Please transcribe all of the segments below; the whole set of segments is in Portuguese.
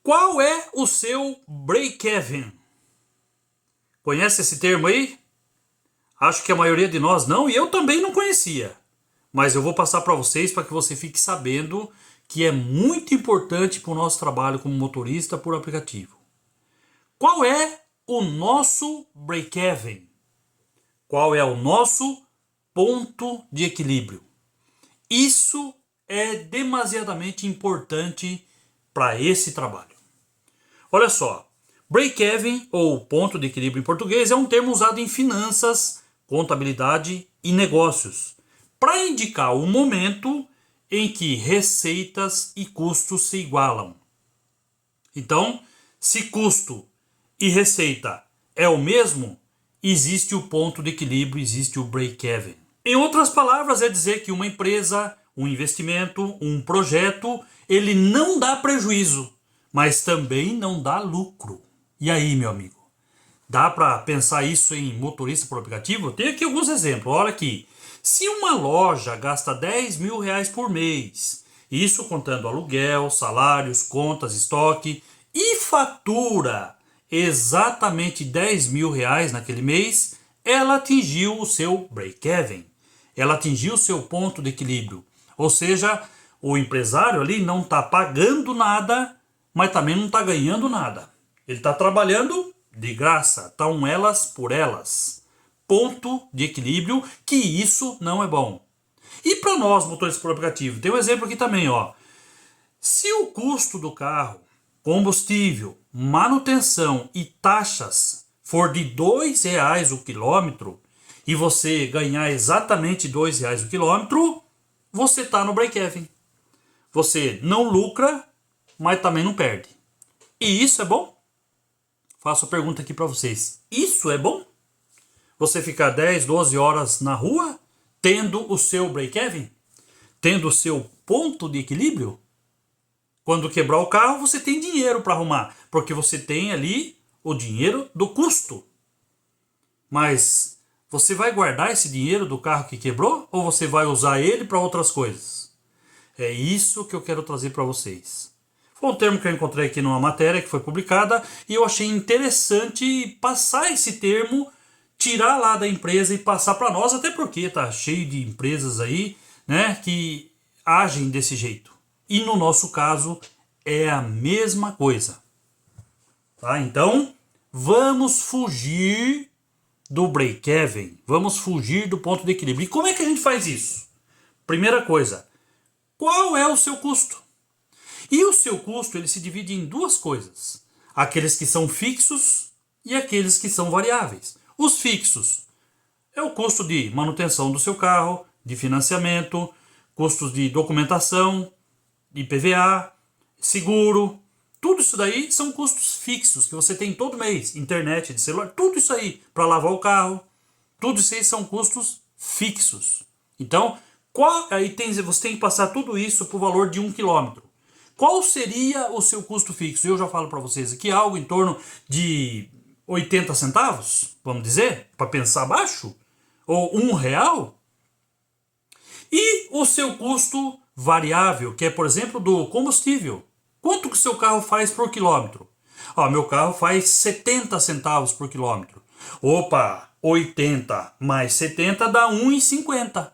Qual é o seu break-even? Conhece esse termo aí? Acho que a maioria de nós não, e eu também não conhecia. Mas eu vou passar para vocês para que você fique sabendo que é muito importante para o nosso trabalho como motorista por aplicativo. Qual é o nosso break-even? Qual é o nosso ponto de equilíbrio? Isso é demasiadamente importante para esse trabalho. Olha só, break-even, ou ponto de equilíbrio em português, é um termo usado em finanças, contabilidade e negócios, para indicar o momento em que receitas e custos se igualam. Então, se custo e receita é o mesmo, existe o ponto de equilíbrio, existe o break-even. Em outras palavras, é dizer que uma empresa, um investimento, um projeto, ele não dá prejuízo, mas também não dá lucro. E aí, meu amigo? Dá para pensar isso em motorista por aplicativo? Tem aqui alguns exemplos. Olha aqui. Se uma loja gasta 10 mil reais por mês, isso contando aluguel, salários, contas, estoque, e fatura exatamente 10 mil reais naquele mês, ela atingiu o seu break-even. Ela atingiu o seu ponto de equilíbrio. Ou seja, o empresário ali não está pagando nada, mas também não está ganhando nada. Ele está trabalhando de graça, estão elas por elas. Ponto de equilíbrio, que isso não é bom. E para nós, motoristas por aplicativo, tem um exemplo aqui também, ó. Se o custo do carro, combustível, manutenção e taxas for de R$2 o quilômetro, e você ganhar exatamente R$2 o quilômetro, você está no break-even. Você não lucra, mas também não perde. E isso é bom? Faço a pergunta aqui para vocês. Isso é bom? Você ficar 10, 12 horas na rua, tendo o seu break-even? Tendo o seu ponto de equilíbrio? Quando quebrar o carro, você tem dinheiro para arrumar, porque você tem ali o dinheiro do custo. Mas você vai guardar esse dinheiro do carro que quebrou ou você vai usar ele para outras coisas? É isso que eu quero trazer para vocês. Foi um termo que eu encontrei aqui numa matéria que foi publicada e eu achei interessante passar esse termo, tirar lá da empresa e passar para nós, até porque tá cheio de empresas aí, né, que agem desse jeito. E no nosso caso é a mesma coisa. Tá? Então, vamos fugir do break-even, vamos fugir do ponto de equilíbrio. E como é que a gente faz isso? Primeira coisa, qual é o seu custo? E o seu custo ele se divide em duas coisas. Aqueles que são fixos e aqueles que são variáveis. Os fixos é o custo de manutenção do seu carro, de financiamento, custos de documentação, IPVA, seguro. Tudo isso daí são custos fixos que você tem todo mês. Internet, de celular, tudo isso aí para lavar o carro. Tudo isso aí são custos fixos. Então, você tem que passar tudo isso para o valor de 1 quilômetro. Qual seria o seu custo fixo? Eu já falo para vocês aqui algo em torno de 80 centavos, vamos dizer, para pensar baixo, ou R$1. E o seu custo variável, que é, por exemplo, do combustível. Quanto que o seu carro faz por quilômetro? Meu carro faz 70 centavos por quilômetro. Opa, 80 mais 70 dá 1,50.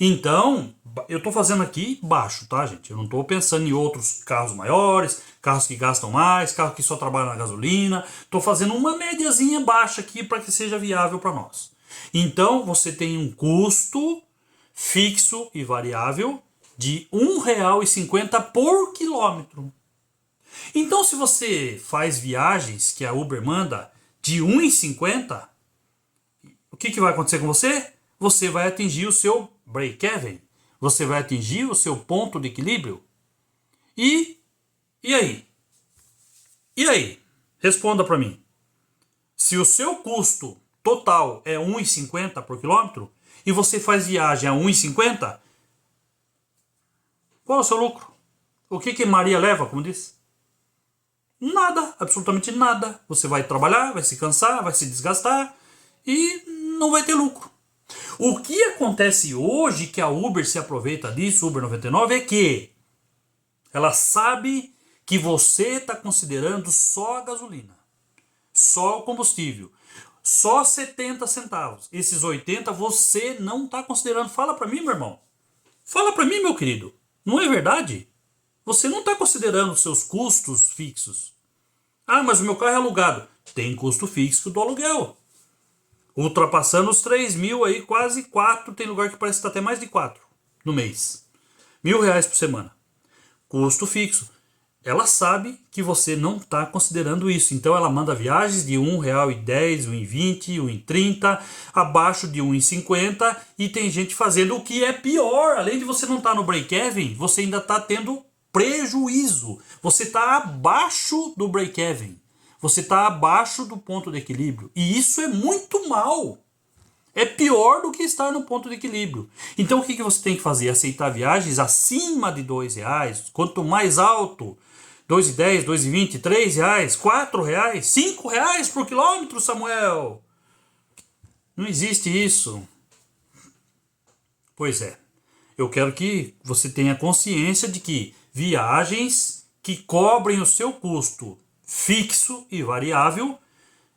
Então, eu estou fazendo aqui baixo, tá, gente? Eu não estou pensando em outros carros maiores, carros que gastam mais, carros que só trabalham na gasolina. Estou fazendo uma médiazinha baixa aqui para que seja viável para nós. Então, você tem um custo fixo e variável de R$1,50 por quilômetro. Então, se você faz viagens que a Uber manda de 1,50, o que vai acontecer com você? Você vai atingir o seu break-even. Você vai atingir o seu ponto de equilíbrio. E aí? E aí? Responda para mim. Se o seu custo total é 1,50 por quilômetro e você faz viagem a 1,50, qual é o seu lucro? O que Maria leva, como diz? Nada, absolutamente nada. Você vai trabalhar, vai se cansar, vai se desgastar e não vai ter lucro. O que acontece hoje que a Uber se aproveita disso, Uber 99, é que ela sabe que você está considerando só a gasolina, só o combustível, só 70 centavos. Esses 80 você não está considerando. Fala para mim, meu irmão. Fala para mim, meu querido. Não é verdade? Você não está considerando os seus custos fixos. Ah, mas o meu carro é alugado. Tem custo fixo do aluguel. Ultrapassando os 3 mil aí, quase 4. Tem lugar que parece que está até mais de 4 no mês. R$ 1.000 por semana. Custo fixo. Ela sabe que você não está considerando isso. Então ela manda viagens de R$1,10, R$1,20, R$1,30, abaixo de R$1,50. E tem gente fazendo o que é pior. Além de você não estar no break-even, você ainda está tendo prejuízo. Você está abaixo do break-even. Você está abaixo do ponto de equilíbrio. E isso é muito mal. É pior do que estar no ponto de equilíbrio. Então o que você tem que fazer? Aceitar viagens acima de R$2. Quanto mais alto, R$2,10, R$2,20, R$3, R$4, R$5 por quilômetro, Samuel. Não existe isso. Pois é. Eu quero que você tenha consciência de que viagens que cobrem o seu custo fixo e variável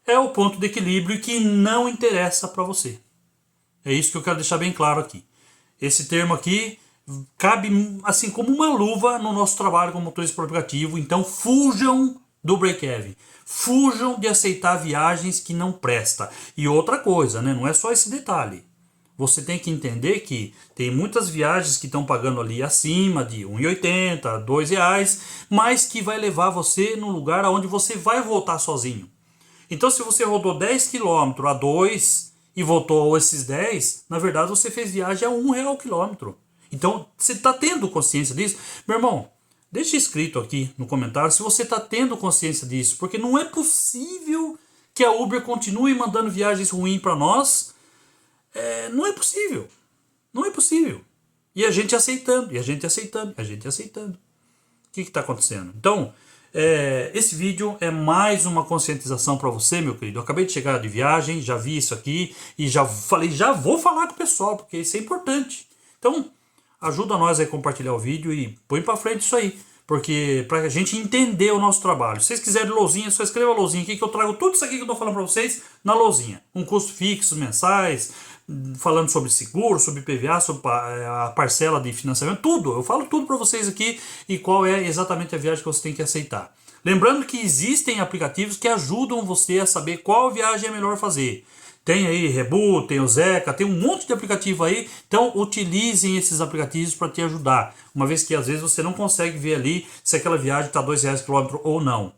é o ponto de equilíbrio que não interessa para você. É isso que eu quero deixar bem claro aqui. Esse termo aqui cabe assim como uma luva no nosso trabalho como motorista por aplicativo. Então fujam do break-even. Fujam de aceitar viagens que não presta. E outra coisa, né? Não é só esse detalhe. Você tem que entender que tem muitas viagens que estão pagando ali acima de R$1,80, R$2, mas que vai levar você num lugar onde você vai voltar sozinho. Então se você rodou 10 km a 2 e voltou esses 10, na verdade você fez viagem a R$1 o quilômetro. Então você está tendo consciência disso? Meu irmão, deixa escrito aqui no comentário se você está tendo consciência disso, porque não é possível que a Uber continue mandando viagens ruins para nós. Não é possível. Não é possível. E a gente aceitando, e a gente aceitando, e a gente aceitando. O que está acontecendo? Então, esse vídeo é mais uma conscientização para você, meu querido. Eu acabei de chegar de viagem, já vi isso aqui e já falei, já vou falar com o pessoal, porque isso é importante. Então, ajuda nós a compartilhar o vídeo e põe para frente isso aí. Porque para a gente entender o nosso trabalho. Se vocês quiserem lousinha, só escreva lousinha aqui que eu trago tudo isso aqui que eu estou falando para vocês na lousinha. Um custo fixo, mensais, falando sobre seguro, sobre PVA, sobre a parcela de financiamento, tudo. Eu falo tudo para vocês aqui e qual é exatamente a viagem que você tem que aceitar. Lembrando que existem aplicativos que ajudam você a saber qual viagem é melhor fazer. Tem aí Rebu, tem o Zeca, tem um monte de aplicativo aí. Então utilizem esses aplicativos para te ajudar. Uma vez que às vezes você não consegue ver ali se aquela viagem está R$2 km ou não.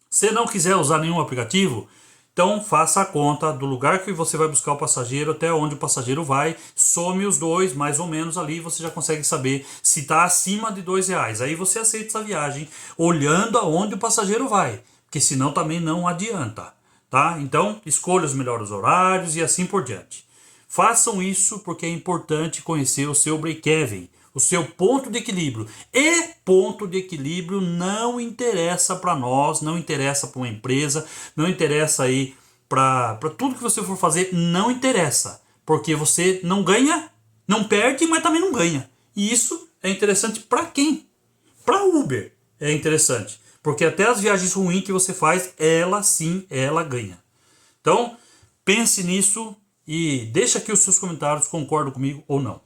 Se não quiser usar nenhum aplicativo, então faça a conta do lugar que você vai buscar o passageiro até onde o passageiro vai. Some os dois, mais ou menos ali, você já consegue saber se está acima de R$2. Aí você aceita essa viagem olhando aonde o passageiro vai. Porque senão também não adianta. Tá? Então, escolha os melhores horários e assim por diante. Façam isso porque é importante conhecer o seu break-even, o seu ponto de equilíbrio. E ponto de equilíbrio não interessa para nós, não interessa para uma empresa, não interessa aí para tudo que você for fazer, não interessa. Porque você não ganha, não perde, mas também não ganha. E isso é interessante para quem? Para Uber é interessante. Porque até as viagens ruins que você faz, ela sim, ela ganha. Então, pense nisso e deixa aqui os seus comentários, concordam comigo ou não.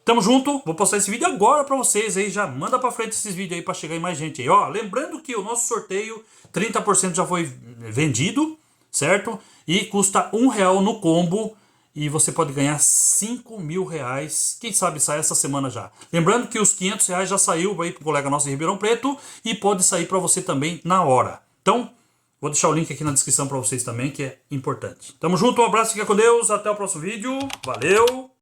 Tamo junto, vou postar esse vídeo agora pra vocês aí, já manda pra frente esses vídeos aí pra chegar em mais gente aí. Ó, lembrando que o nosso sorteio, 30% já foi vendido, certo? E custa R$1 no combo. E você pode ganhar R$5.000. Quem sabe sai essa semana já. Lembrando que os R$500 já saiu aí para o colega nosso em Ribeirão Preto. E pode sair para você também na hora. Então, vou deixar o link aqui na descrição para vocês também, que é importante. Tamo junto, um abraço, fica com Deus. Até o próximo vídeo. Valeu!